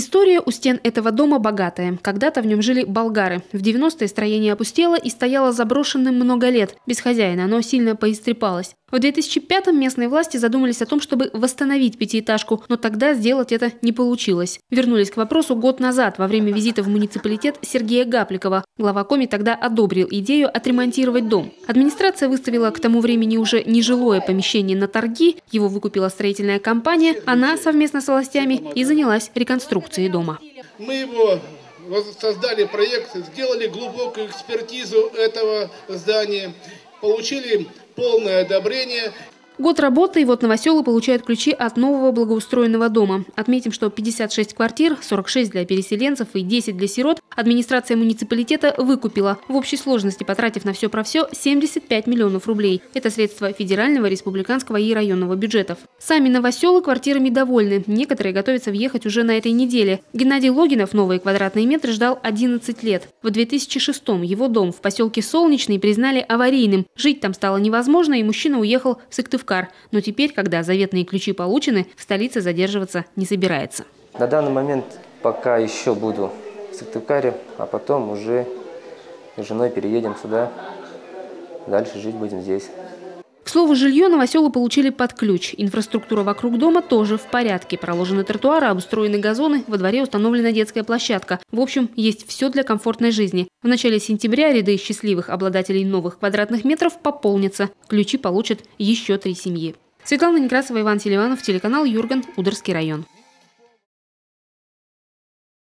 История у стен этого дома богатая. Когда-то в нем жили болгары. В 90-е строение опустело и стояло заброшенным много лет. Без хозяина оно сильно поистрепалось. В 2005-м местные власти задумались о том, чтобы восстановить пятиэтажку, но тогда сделать это не получилось. Вернулись к вопросу год назад, во время визита в муниципалитет Сергея Гапликова. Глава Коми тогда одобрил идею отремонтировать дом. Администрация выставила к тому времени уже нежилое помещение на торги, его выкупила строительная компания, она совместно с властями и занялась реконструкцией дома. Мы его создали проект, сделали глубокую экспертизу этого здания, получили полное одобрение. Год работы, и вот новоселы получают ключи от нового благоустроенного дома. Отметим, что 56 квартир, 46 для переселенцев и 10 для сирот администрация муниципалитета выкупила, в общей сложности потратив на все про все 75 миллионов рублей. Это средства федерального, республиканского и районного бюджетов. Сами новоселы квартирами довольны. Некоторые готовятся въехать уже на этой неделе. Геннадий Логинов новые квадратные метры ждал 11 лет. В 2006-м его дом в поселке Солнечный признали аварийным. Жить там стало невозможно, и мужчина уехал в Сыктывкар. Но теперь, когда заветные ключи получены, в столице задерживаться не собирается. На данный момент пока еще буду в Сыктывкаре, а потом уже с женой переедем сюда. Дальше жить будем здесь. К слову, жилье новоселы получили под ключ. Инфраструктура вокруг дома тоже в порядке. Проложены тротуары, обустроены газоны, во дворе установлена детская площадка. В общем, есть все для комфортной жизни. В начале сентября ряды счастливых обладателей новых квадратных метров пополнятся. Ключи получат еще 3 семьи. Светлана Некрасова, Иван Селиванов, телеканал Юрган, Ударский район.